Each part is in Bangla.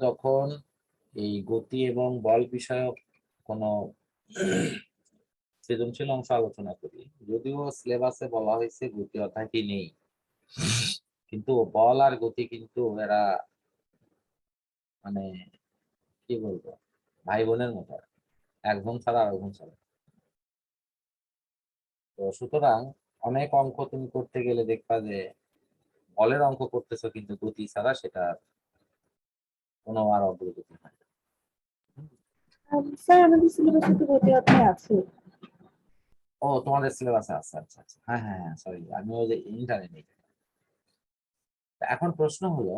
যখন এই গতি এবং বল বিষয়ক কোনো সৃজনশীল অংশ আলোচনা করি, যদিও সিলেবাসে বলা হয়েছে গতি অধ্যায়টি নেই, কিন্তু বল আর গতি কিন্তু এরা মানে কি বলবো ভাই বোনের মতো, একজন ছাড়া আরেকজন ছাড়া। তো সুতরাং অনেক অঙ্ক তুমি করতে গেলে দেখবা যে বলের অঙ্ক করতেছো, কিন্তু গতি ছাড়া সেটা কোনো আর অগ্রগতি হয় না। স্যার আমাদের সিলেবাসে তো গতি অধ্যায় আছে। ও তোমাদের সিলেবাসে আছে, আচ্ছা আচ্ছা, হ্যাঁ হ্যাঁ হ্যাঁ, সরি আমি ওই যে ইন্টারনেট নেই। এখন প্রশ্ন হলো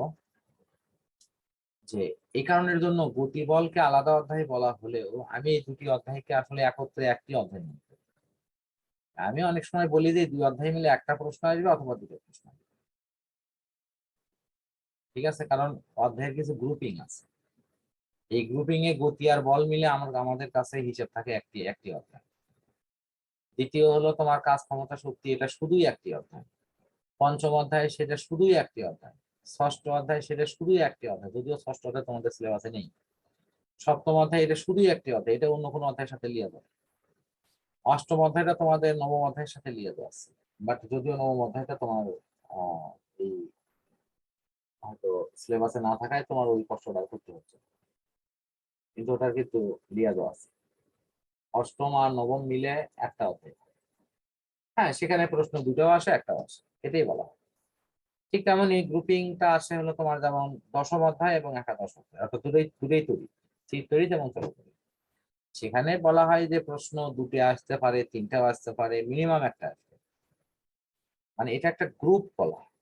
যে এই কারণের জন্য গতি বলকে আলাদা অধ্যায় বলা হলেও আমি এই দুটি অধ্যায়কে আসলে একত্রে একটি অধ্যায় মনে করি। আমি অনেক সময় বলি যে দুই অধ্যায় মিলে একটা প্রশ্ন আসবে অথবা দুটো প্রশ্ন আসবে, ঠিক আছে, কারণ অধ্যায়ের কিছু গ্রুপিং আছে। এই গ্রুপিং এ গতি আর বল মিলে আমাদের কাছে হিসেব থাকে একটি একটি অধ্যায়। দ্বিতীয় হলো তোমার কাজ ক্ষমতা শক্তি, এটা শুধুই একটি অধ্যায়। পঞ্চম অধ্যায় সেটা শুধুই একটি অধ্যায়। ষষ্ঠ অধ্যায় সেটা শুধুই একটি অধ্যায়, যদিও ষষ্ঠ অধ্যায় তোমাদের সিলেবাসে নেই। সপ্তম অধ্যায় এটা শুধুই একটি অধ্যায়, এটা অন্য কোনো অধ্যায়ের সাথে লিয়ে দেয়। অষ্টম অধ্যায়টা তোমাদের নবম অধ্যায়ের সাথে লিয়ে দেওয়া আছে, বাট যদিও নবম অধ্যায়টা তোমার এই হয়তো সিলেবাসে না থাকায় তোমার ওই কষ্টটা করতে হচ্ছে, কিন্তু ওটার কিন্তু লিয়ে দেওয়া আছে। অষ্টম আর নবম মিলে একটা অধ্যায়। হ্যাঁ, সেখানে প্রশ্ন দুটোও আসে, একটাও আসে, এটাই বলা হয়। ঠিক তেমন এই গ্রুপিংটা আসে হলো তোমার যেমন দশম অধ্যায় এবং একাদশ অধ্যায়, অর্থাৎ দুটোই দুটোই তড়িৎ, স্থির তড়িৎ এবং চল তড়িৎ। সেখানে বলা হয় যে প্রশ্ন দুটো আসতে পারে, তিনটাও আসতে পারে, মিনিমাম একটা আসবে, মানে এটা একটা গ্রুপ বলা হয়,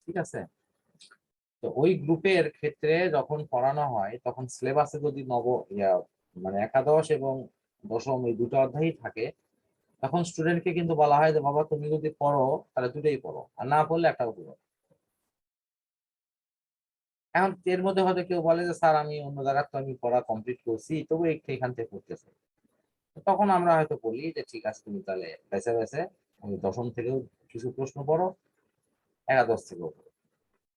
ঠিক আছে। তো ওই গ্রুপের ক্ষেত্রে যখন পড়ানো হয় তখন সিলেবাসে যদি মানে একাদশ এবং দশম এই দুটো অধ্যায়ই থাকে, তখন স্টুডেন্টকে কিন্তু বলা হয় যে বাবা তুমি যদি পড়ো তাহলে দুটোই পড়ো, আর না পড়লে একটাও পড়ো। এখন এর মধ্যে হয়তো কেউ বলে যে স্যার আমি অন্য জায়গায় তো আমি পড়া কমপ্লিট করছি, তবু একটু এখান থেকে পড়তেছি। তখন আমরা হয়তো বলি যে ঠিক আছে তুমি তাহলে বেছে বেছে ওই দশম থেকেও কিছু প্রশ্ন পড়ো, একাদশ থেকেও পড়ো,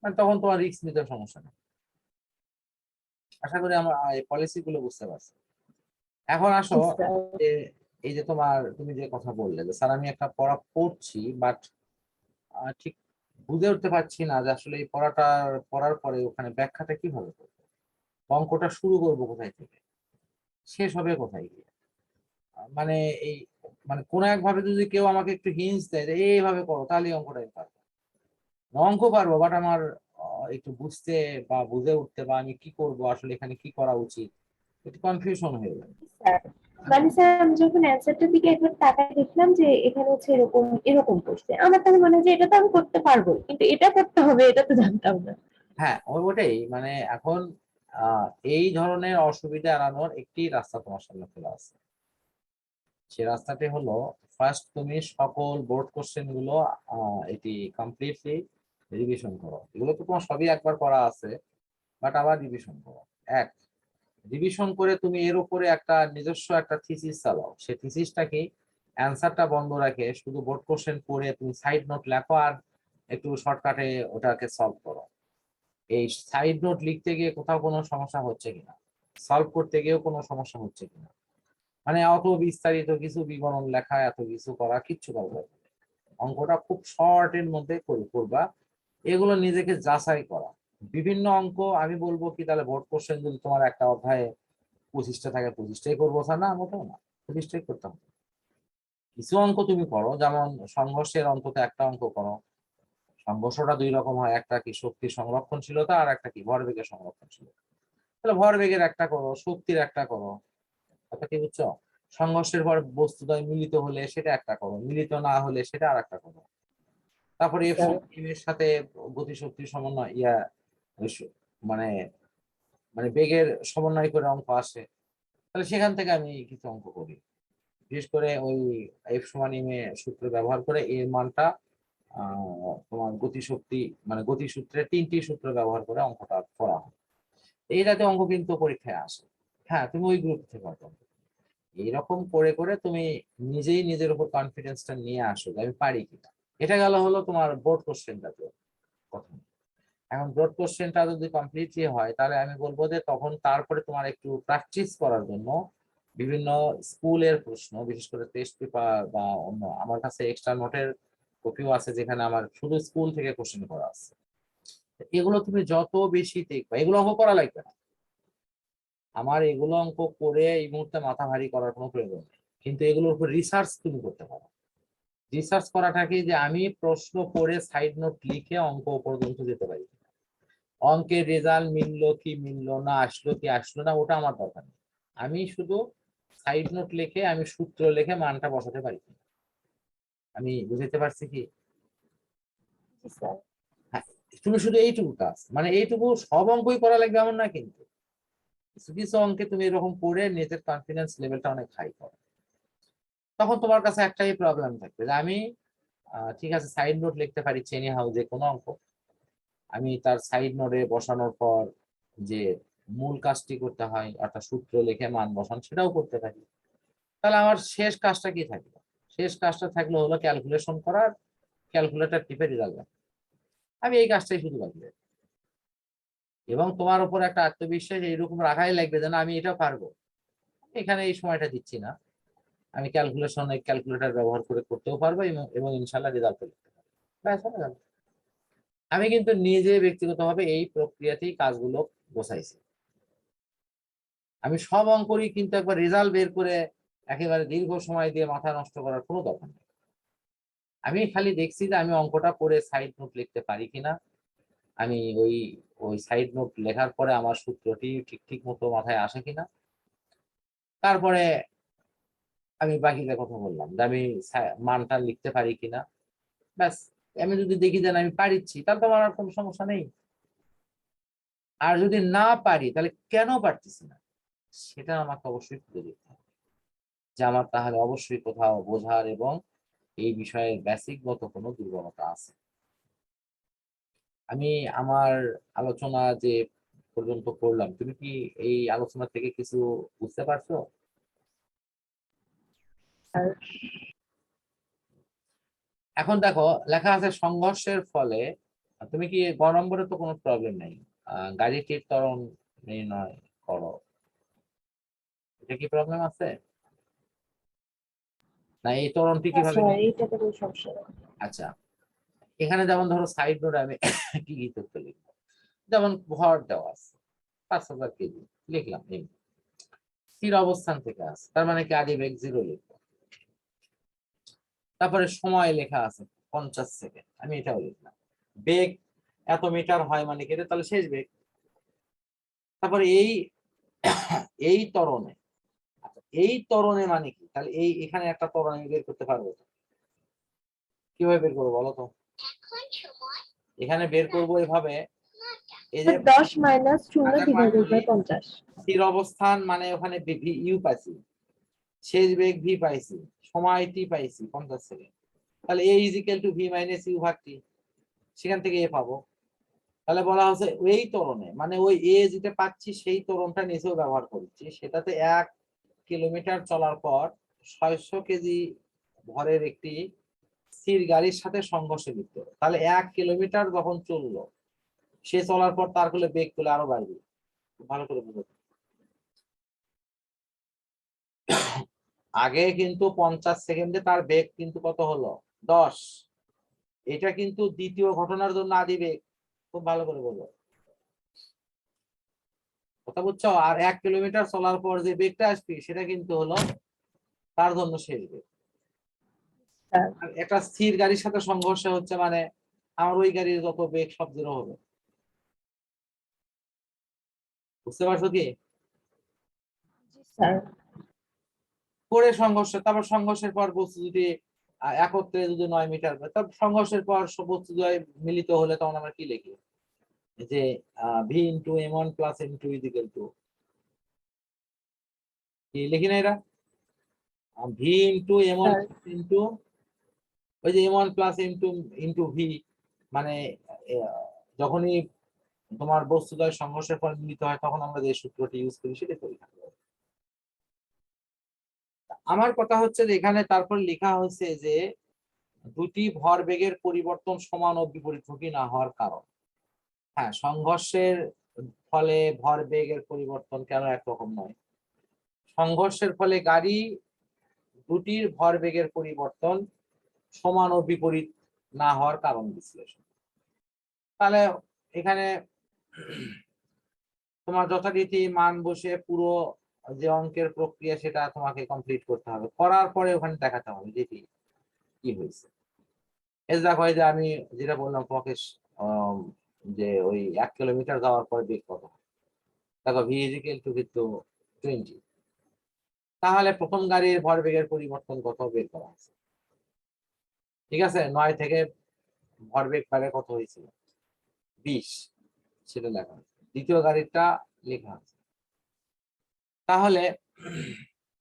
মানে তখন তোমার রিস্ক নিতে সমস্যা নেই। আশা করি আমরা এই পলিসি গুলো বুঝতে পারছি। এখন আসো যে এই যে তুমি যে কথা বললে যে স্যার আমি একটা পড়া পড়ছি, বাট ঠিক বুঝে উঠতে পারছি না যে আসলে এই পড়ার পরে ওখানে ব্যাখ্যাটা কিভাবে করবো, অঙ্কটা শুরু করবো কোথায় থেকে, শেষ হবে কোথায় গিয়ে। মানে এই মানে কোনো একভাবে যদি কেউ আমাকে একটু হিন্টস দেয় যে এইভাবে করো, তাহলে অঙ্কটা আমি পারবো। অঙ্ক পারবো, বাট আমার একটু বুঝতে বা বুঝে উঠতে বা আমি কি করব আসলে এখানে কি করা উচিত, একটু কনফিউশন হয়ে যায়। স্যার মানে স্যার আমি যখন অ্যান্সারটার দিকে একবার তাকায় দেখলাম যে এখানে হচ্ছে এরকম এরকম করছে, আমার তাহলে মনে হয় যে এটা তো আমি করতে পারবো, কিন্তু এটা করতে হবে এটা তো জানতাম না। হ্যাঁ, ওটাই মানে এখন এই ধরনের অসুবিধা এড়ানোর একটি রাস্তা তোমার সামনে খোলা আছে। সে রাস্তাটি হলো, ফার্স্ট তুমি সকল বোর্ড কোশ্চেন গুলো এটি কমপ্লিটলি রিভিশন করো। এগুলো তো তোমার সবই একবার করা আছে, বাট আবার রিভিশন করো। এক, রিভিশন করে তুমি এর উপরে একটা নিজস্ব একটা থিসিস চালাও। সেই থিসিসটা কি, অ্যান্সারটা বন্ধ রাখে শুধু বোর্ড কোশ্চেন পড়ে তুমি সাইড নোট লেখো আর একটু শর্টকাটে ওটাকে সলভ করো। এই সাইড নোট লিখতে গিয়ে কোথাও কোনো সমস্যা হচ্ছে কিনা, সলভ করতে গিয়েও কোনো সমস্যা হচ্ছে কিনা, মানে অত বিস্তারিত কিছু বিবরণ লেখা, এত কিছু করা কিচ্ছু করবে না। অঙ্কটা খুব শর্টের মধ্যে করবা। এগুলো নিজেকে যাচাই করা। বিভিন্ন অঙ্ক আমি বলবো কি তাহলে বোর্ড কোশ্চেন যদি তোমার একটা অধ্যায়ে 25টা থাকে 25টাই করবো, না মোটেও না, 25টাই করতে হবে। কিছু অঙ্ক তুমি করো, যেমন সংঘর্ষের অন্তত একটা অঙ্ক করো। সংঘর্ষটা দুই রকম হয়, একটা কি শক্তির সংরক্ষণশীলতা আর একটা কি ভরবেগের সংরক্ষণশীলতা। তাহলে ভরবেগের একটা করো, শক্তির একটা করো, কথা কি বুঝছো? সংঘর্ষের পর বস্তুদ্বয় মিলিত হলে সেটা একটা করো, মিলিত না হলে সেটা আর একটা করো। তারপরে এফ এর সাথে গতিশক্তির সমন্বয় মানে মানে বেগের সমন্বয় করে অঙ্ক আসে, তাহলে সেখান থেকে আমি কিছু অঙ্ক করি। বিশেষ করে ওই এফ সমান এম এ সূত্র ব্যবহার করে এর মানটা তোমার গতিশক্তি মানে গতিসূত্রের 3টি সূত্র ব্যবহার করে অঙ্কটা করা হয়। এই জাতীয় অঙ্ক কিন্তু পরীক্ষায় আসে। হ্যাঁ, তুমি ওই গ্রুপ থেকে পারবে। এইরকম করে করে তুমি নিজেই নিজের উপর কনফিডেন্সটা নিয়ে আসো যে আমি পারি কিনা। এটা গেল হলো তোমার বোর্ড কোশ্চেন জাতীয় কথা। এখন ব্রড কোশ্চেনটা যদি কমপ্লিটলি হয় তাহলে আমি বলবো যে তখন তারপরে তোমার একটু প্র্যাকটিস করার জন্য বিভিন্ন স্কুলের প্রশ্ন, বিশেষ করে টেস্ট পেপার বা অন্য, আমার কাছে এক্সট্রা নোটের কপিও আছে যেখানে আমার শুধু স্কুল থেকে কোশ্চেন করা আছে। এগুলো তুমি যত বেশি দেখবা, এগুলো অঙ্ক করা লাগবে না, আমার এগুলো অঙ্ক করে এই মুহূর্তে মাথা ভারী করার কোনো প্রয়োজন নেই, কিন্তু এগুলোর উপর রিসার্চ তুমি করতে পারো। রিসার্চ করাটা কি, যে আমি প্রশ্ন পড়ে সাইড নোট লিখে অঙ্ক পর্যন্ত যেতে পারি, অঙ্কের রেজাল্ট মিললো কি মিললো না, আসলো কি আসলো না, ওটা আমার দরকার নেই, আমি শুধু সাইড নোট লিখে আমি সূত্র লিখে মানটা বসাতে পারি। আমি বুঝতে পারছি কি? জি স্যার। হ্যাঁ, তুমি শুধু এইটুকু কাজ, মানে এইটুকু সব অঙ্কই করা লাগবে এমন না, কিন্তু কিছু কিছু অঙ্কে তুমি এরকম পড়ে নিজের কনফিডেন্স লেভেলটা অনেক হাই করো, তখন তোমার কাছে একটাই প্রবলেম থাকবে যে আমি ঠিক আছে সাইড নোট লিখতে পারি চেনি হাউ যে কোনো অঙ্ক, আমি তার সাইড নোটে বসানোর পর যে মূল কাজটি করতে হয় অর্থাৎ সূত্র লিখে মান বসান সেটাও করতে পারি, তাহলে আমার শেষ কাজটা কি থাকলো? শেষ কাজটা থাকলো হলো ক্যালকুলেশন করার, ক্যালকুলেটর টিপে রেজাল্ট। আমি এই কাজটাই শুধু লাগবে, এবং তোমার উপর একটা আত্মবিশ্বাস এইরকম রাখাই লাগবে যে না আমি এটা পারবো, এখানে এই সময়টা দিচ্ছি না, আমি ক্যালকুলেটর ব্যবহার করে করতেও পারবো এবং ইনশাল্লাহ রেজাল্ট লিখতে পারবো, ব্যাস হয়ে গেল। আমি কিন্তু নিজে ব্যক্তিগতভাবে এই প্রক্রিয়াতেই কাজগুলো গোছাইছি। আমি সব অঙ্করই কিন্তু একবার রেজাল্ট বের করে একেবারে দীর্ঘ সময় দিয়ে মাথা নষ্ট করার কোনো দরকার নেই, আমি খালি দেখছি যে আমি অঙ্কটা করে সাইড নোট লিখতে পারি কিনা, আমি ওই ওই সাইড নোট লেখার পরে আমার সূত্রটি ঠিক ঠিক মতো মাথায় আসে কিনা, তারপরে আমি বাকিটা কথা বললাম যে আমি মানটা লিখতে পারি কিনা, ব্যাস। আমি যদি দেখি যে আমি পারিছি তাহলে তো আমার আর কোনো সমস্যা নেই, আর যদি না পারি তাহলে কেন পারতেছি না সেটা আমাকে অবশ্যই খুঁজে দেখতে হবে, যে আমার তাহলে অবশ্যই কোথাও বোঝার এবং এই বিষয়ে বেসিকগত কোনো দুর্বলতা আছে। আমি আমার আলোচনা যে পর্যন্ত করলাম, তুমি কি এই আলোচনা থেকে কিছু বুঝতে পারছো? এখন দেখো লেখা আছে সংঘর্ষের ফলে, তুমি কি গ নম্বরে তো কোনো প্রবলেম নেই, গাড়িটির ত্বরণ নির্ণয় করো, এটা কি প্রবলেম আছে? না এই ত্বরণটি না কিভাবে স্যার, এইটাতে কোনো সমস্যা নেই। আচ্ছা, এখানে যেমন ধরো সাইড নোটে আমি কি কি তথ্য লিখবো, যেমন ভর দেওয়া আছে 5,000 কেজি, লিখলাম এই স্থির অবস্থান থেকে আছে, তার মানে কি আগে বেগ 0 লিখবো, তারপরে সময় লেখা আছে 50 সেকেন্ড, আমি এটাও লিখলাম, বেগ এত মিটার হয় মানে কেটে তাহলে শেষ বেগ, তারপরে এই ত্বরণে, আচ্ছা এই ত্বরণে মানে কি, তাহলে এই এখানে একটা ত্বরণ আমি বের করতে পারবো, কিভাবে বের করবো বলো তো? এখানে বের করবো এভাবে, এই যে 10 - 0 ডিভাইডেড বাই 50। স্থির অবস্থান মানে ওখানে ইউ পাইছি, শেষ বেগ ভি পাইছি, সময় টি পাইছি 50 সেকেন্ড, তাহলে A is equal to V minus U ভাগ টি, সেখান থেকে এ পাবো। তাহলে বলা হচ্ছে ওই ত্বরণে মানে ওই এ যেটা পাচ্ছি সেই ত্বরণটা নিচেও ব্যবহার করছি, সেটাতে 1 কিলোমিটার চলার পর 600 কেজি ভরের একটি স্থির গাড়ির সাথে সংঘর্ষে লিপ্ত হলো। তাহলে 1 কিলোমিটার যখন চললো, সে চলার পর তার ফলে বেগ করলে আরো বাড়বে, ভালো করে বুঝতে। আগে কিন্তু 50 সেকেন্ডে তার বেগ কিন্তু কত হলো 10, এটা কিন্তু দ্বিতীয় ঘটনার জন্য আদি বেগ, খুব ভালো করে বলবো, কথা বুঝছো? আর 1 কিলোমিটার চলার পর যে বেগটা আসবে সেটা কিন্তু হলো তার জন্য শেষ বেগ। আর একটা স্থির গাড়ির সাথে সংঘর্ষ হচ্ছে মানে আমার ওই গাড়ির যত বেগ সব 0 হবে, বুঝতে পারছো কি? জি স্যার। পরে সংঘর্ষ, তারপর সংঘর্ষের পর বস্তু যদি একত্রে যদি 9 মিটার, তারপর সংঘর্ষের পর সব বস্তু মিলিত হলে তখন আমরা কি লিখি, যে V into m1 plus m2 is equal to কি লিখি না, এরা ভি ইন্টু m1 ইন্টু ওই যে m1 plus m2 into V, মানে যখনই তোমার বস্তুদ্বয় সংঘর্ষের পর মিলিত হয় তখন আমরা যে সূত্রটি ইউজ করি সেটা করি। আমার কথা হচ্ছে যে এখানে তারপর লেখা হয়েছে যে দুটি ভরবেগের পরিবর্তন সমান ও বিপরীতমুখী না হওয়ার কারণ, হ্যাঁ, সংঘর্ষের ফলে ভরবেগের পরিবর্তন কেন একরকম নয়? সংঘর্ষের ফলে গাড়ি দুটির ভরবেগের পরিবর্তন সমান ও বিপরীত না হওয়ার কারণ বিশ্লেষণ। তাহলে এখানে তোমার যথারীতি মান বসে পুরো যে অঙ্কের প্রক্রিয়া সেটা তোমাকে কমপ্লিট করতে হবে, করার পরে ওখানে দেখাতে হবে যে কি হয়েছে। দেখো যে আমি যেটা বললাম তোমাকে, যে ওই 1 কিলোমিটার যাওয়ার পরে বেগ কত, দেখো ভি ইজিক্যাল টু কিন্তু 20। তাহলে প্রথম গাড়ির ভরবেগের পরিবর্তন কত বের করা আছে, ঠিক আছে? 9 থেকে ভরবেগ পারে কত হয়েছিল, 20, সেটা লেখা আছে। দ্বিতীয় গাড়িটা লেখা আছে। তাহলে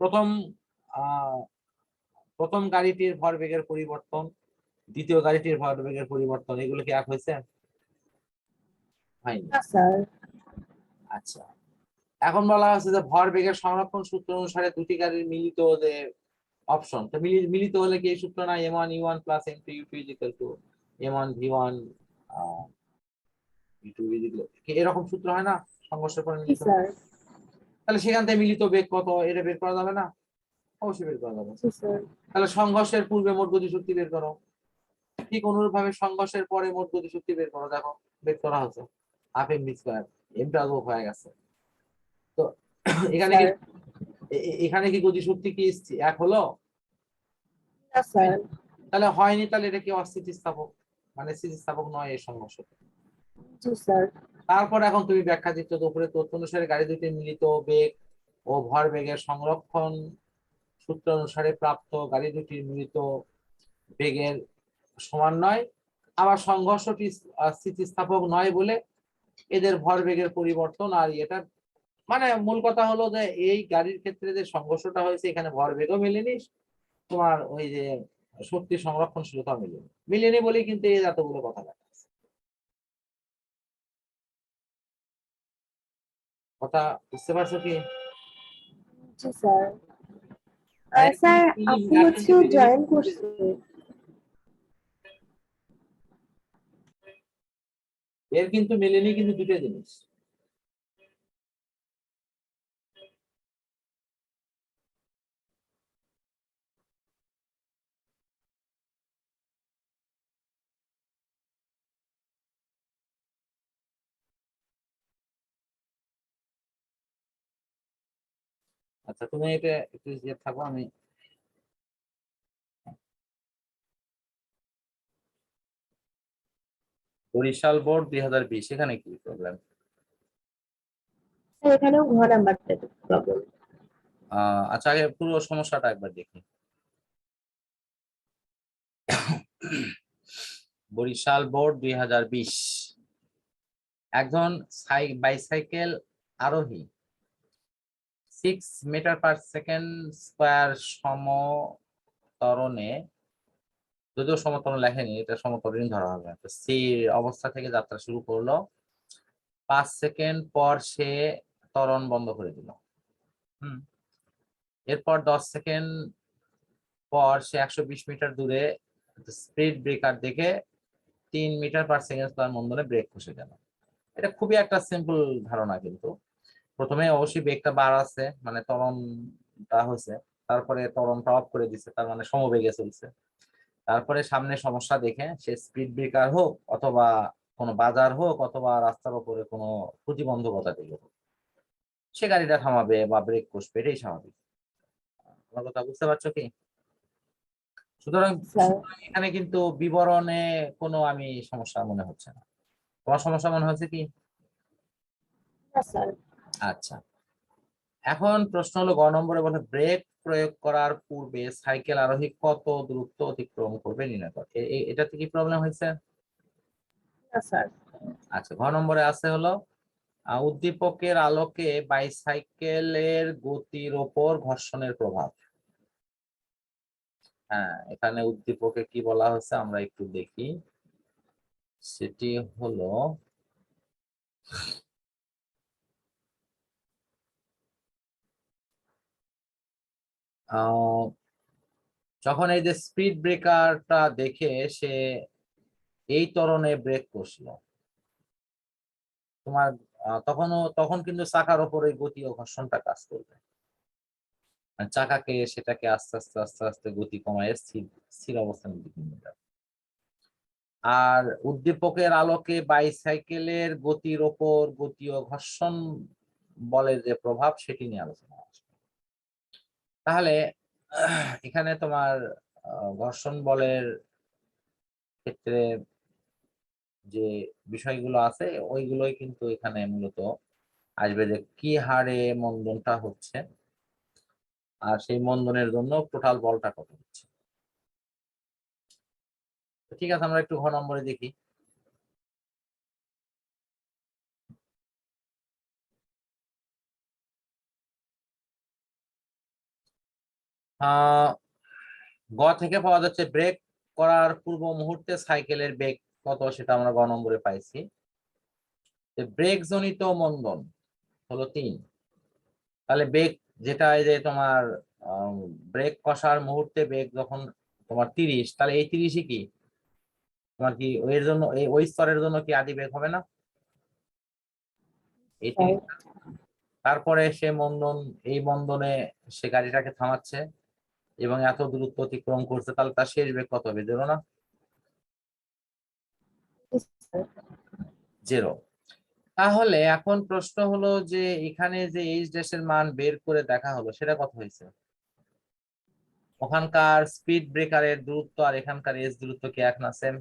প্রথম প্রথম গাড়িটির ভরবেগের পরিবর্তন, দ্বিতীয় গাড়িটির ভরবেগের পরিবর্তন, এগুলো কি এক হয়েছে? হয়নি। আচ্ছা, এখন বলা হচ্ছে যে ভরবেগের সংরক্ষণ সূত্র অনুসারে দুটি গাড়ির মিলিত যে অপশন, তো মিলিত হলে কি এই সূত্র না, m1u1 plus m2u2 equal to m1v1 v2 এরকম সূত্র হয় না সংঘর্ষের পরে মিলিত? তাহলে সেখান থেকে মিলিত বেগ কত এটা বের করা যাবে না? অবশ্যই বের করা যাবে। তাহলে সংঘর্ষের পূর্বে মোট গতি শক্তি বের করো, ঠিক অনুরূপ ভাবে সংঘর্ষের পরে মোট গতি শক্তি বের করো। দেখো বের করা হচ্ছে হাফ এম ভি স্কয়ার, এমটা যোগ হয়ে গেছে। তো এখানে কি এখানে কি গতি শক্তি কি এক হলো? তাহলে হয়নি, তাহলে এটা কি অস্থিতিস্থাপক, মানে স্থিতিস্থাপক নয় এই সংঘর্ষ। তারপর এখন তুমি ব্যাখ্যা দিচ্ছ উপরে তথ্য অনুসারে গাড়ি দুটি মিলিত বেগ ও ভরবেগের সংরক্ষণ সূত্র অনুসারে প্রাপ্ত গাড়ি দুটির মিলিত বেগের সমান নয়, আবার সংঘর্ষটি স্থিতিস্থাপক নয় বলে এদের ভরবেগের পরিবর্তন। আর এটা মানে মূল কথা হলো যে এই গাড়ির ক্ষেত্রে যে সংঘর্ষটা হয়েছে এখানে ভরবেগও মেলেনি, তোমার ওই যে শক্তি সংরক্ষণশীলতা মিলেনি বলেই কিন্তু এই এতগুলো কথা লেখা আছে। কথা বুঝতে পারছো কি? স্যার আপনি হচ্ছে জয়েন করছেন, এর কিন্তু মেলেনি কিন্তু দুটো জিনিস। আচ্ছা তুমি এটা একটু থাকো, আমি বরিশাল বোর্ড 2020 এখানে কি প্রবলেম? এখানেও ঘ নাম্বারটা প্রবলেম। আচ্ছা আগে পুরো সমস্যাটা একবার দেখি। বরিশাল বোর্ড 2020, একজন বাইসাইকেল আরোহী 6 মিটার পার সেকেন্ড স্কয়ার সমতরণে, যদিও সমতরণ লেখেনি, এটা সমতরণই ধরা হবে, স্থির অবস্থা থেকে যাত্রা শুরু করলো। 5 সেকেন্ড পর সে ত্বরণ বন্ধ করে দিল। এরপর 10 সেকেন্ড পর সে 120 মিটার দূরে স্পিড ব্রেকার দেখে 3 মিটার পার সেকেন্ড স্কয়ার মন্দনে ব্রেক খসে গেল। এটা খুবই একটা সিম্পল ধারণা, কিন্তু প্রথমে অবশ্যই বেগটা বাড়াচ্ছে, মানে ত্বরণটা হয়েছে, তারপরে ত্বরণটা অফ করে দিচ্ছে, তার মানে সমবেগে চলছে। তারপরে সামনে সমস্যা দেখে সে স্পিড ব্রেকার হোক অথবা কোনো বাজার হোক অথবা রাস্তার উপরে কোনো প্রতিবন্ধকতা দেখে হোক সে গাড়িটা থামাবে বা ব্রেক কষবে, এটাই স্বাভাবিক। আমার কথা বুঝতে পারছো কি? সুতরাং এখানে কিন্তু বিবরণে কোনো আমি সমস্যা মনে হচ্ছে না। তোমার সমস্যা মনে হচ্ছে কি? আচ্ছা, এখন প্রশ্ন হলো গ নম্বরে বলে ব্রেক প্রয়োগ করার পূর্বে সাইকেল আরোহী কত দূরত্ব অতিক্রম করবে নির্ণয় করো। এটাতে কি প্রবলেম হয়েছে? আচ্ছা, ঘ নম্বরে আছে হলো উদ্দীপকের আলোকে বাইসাইকেলের গতির ওপর ঘর্ষণের প্রভাব। হ্যাঁ, এখানে উদ্দীপকে কি বলা হচ্ছে আমরা একটু দেখি। সেটি হলো যখন এই যে স্পিড ব্রেকারটা দেখে সে এই ত্বরণে ব্রেক করছিল, তোমার তখন কিন্তু চাকার উপর ওই গতি ও ঘর্ষণটা কাজ করবে, চাকাকে সেটাকে আস্তে আস্তে আস্তে আস্তে গতি কমায় স্থির স্থির অবস্থানের দিকে নিয়ে যাবে। আর উদ্দীপকের আলোকে বাইসাইকেলের গতির ওপর গতি ও ঘর্ষণ বলের যে প্রভাব সেটি নিয়ে আলোচনা আসবে। তাহলে এখানে তোমার ঘর্ষণ বলের ক্ষেত্রে যে বিষয়গুলো আছে ওইগুলোই কিন্তু এখানে মূলত আসবে, যে কি হারে মন্দনটা হচ্ছে আর সেই মন্দনের জন্য টোটাল বলটা কত হচ্ছে। ঠিক আছে, আমরা একটু ঘ নম্বরে দেখি। গ থেকে পাওয়া যাচ্ছে ব্রেক করার পূর্ব মুহূর্তে সাইকেলের বেগ কত, সেটা আমরা গ নম্বরে পাইছি। ব্রেক জনিত মন্দন হলো 3। তাহলে বেগ যেটা এই যে তোমার ব্রেক কষার মুহূর্তে বেগ যখন তোমার 30, তাহলে এই 30ই কি তোমার কি এর জন্য ওই স্তরের জন্য কি আদি বেগ হবে না? এই 30। তারপরে সে এই মন্দনে সে গাড়িটাকে থামাচ্ছে এবং এত দূরত্ব অতিক্রম করছে, তাহলে তার শেষ বেগ কত হবে? 0 না? 0। তাহলে এখন প্রশ্ন হলো যে এখানে যে এইচ ড্যাশের মান বের করে দেখা হলো সেটা কত হয়েছে? ওখানকার স্পিড ব্রেকারের দূরত্ব আর এখানকার এস দূরত্ব কি এক না সেম?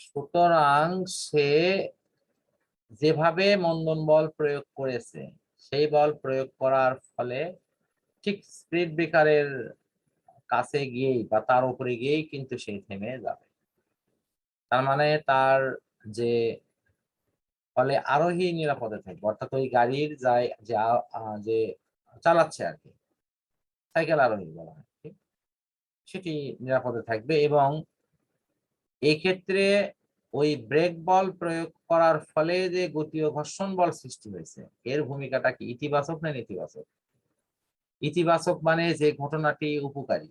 সুতরাং সে যেভাবে মন্দন বল প্রয়োগ করেছে সেই বল প্রয়োগ করার ফলে ঠিক স্পিড ব্রেকারের কাছে গিয়েই বা তার উপরে গিয়েই কিন্তু সে থেমে যাবে। তার মানে তার যে ফলে আরোহী নিরাপদে থাকবে, অর্থাৎ ওই গাড়ির যে চালাচ্ছে আর কি, সাইকেল আরোহী বলা হয়, সেটি নিরাপদে থাকবে। এবং এই ক্ষেত্রে ওই ব্রেক বল প্রয়োগ করার ফলে যে গতি ও ঘর্ষণ বল সৃষ্টি হয়েছে এর ভূমিকাটা কি ইতিবাচক না নেতিবাচক? ইতিবাচক মানে যে ঘটনাটি উপকারী,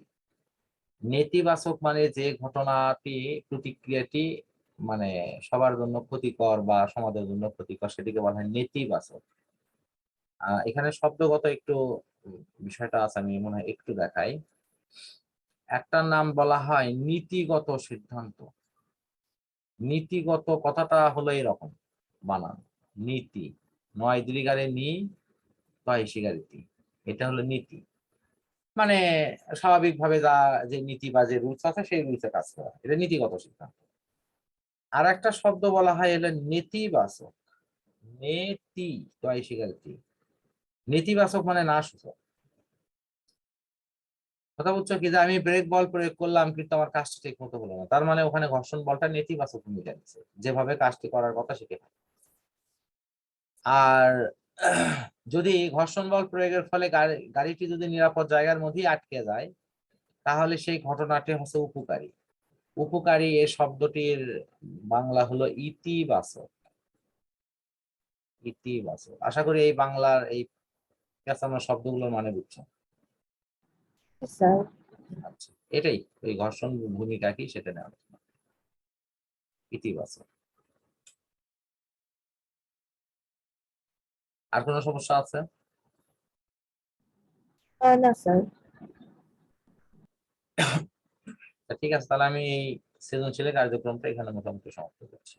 নেতিবাচক মানে যে ঘটনাটি প্রতিক্রিয়াটি মানে সবার জন্য ক্ষতিকর বা সমাজের জন্য ক্ষতিকর, সেটিকে বলা হয় নেতিবাচক। এখানে শব্দগত একটু বিষয়টা আছে, আমি মনে হয় একটু দেখাই। একটা নাম বলা হয় নীতিগত সিদ্ধান্ত। নীতিগত কথাটা হলো এরকম বানান, নীতি, 9 দীর্ঘারে নি, 6 শিগারে তি, এটা হলো নীতি। মানে স্বাভাবিকভাবে যে নীতি বা যে রুলস আছে সেই রুলসে কাজ করা, এটা নীতিগত সিদ্ধান্ত। আর একটা শব্দ বলা হয় হলো নেতিবাচক, নেতি, 6 শিগারে তি, নেতিবাচক মানে না সূচক। কথা বুঝছো কি, যে আমি ব্রেক বল প্রয়োগ করলাম কিন্তু আমার কাজটা ঠিক মতো হলো না, তার মানে ওখানে ঘর্ষণ বলটা নেতিবাচক ভূমিকা নিচ্ছে, যেভাবে কাজটি করার কথা সেটা। আর যদি ঘর্ষণ বল প্রয়োগের ফলে গাড়িটি যদি নিরাপদ জায়গার মধ্যেই আটকে যায় তাহলে সেই ঘটনাটি হচ্ছে উপকারী। উপকারী এই শব্দটির বাংলা হলো ইতিবাচক। ইতিবাচক, আশা করি এই বাংলার এই পেঁচানো শব্দগুলোর মানে বুঝছো। আচ্ছা, এটাই ওই ঘর্ষণ ভূমিকা কি সেটা নেওয়া ইতিবাচক। আর কোনো সমস্যা আছে? না স্যার। ঠিক আছে, তাহলে আমি এই সৃজনশীল কার্যক্রমটা এখানে মোটামুটি সমাপ্ত করছি।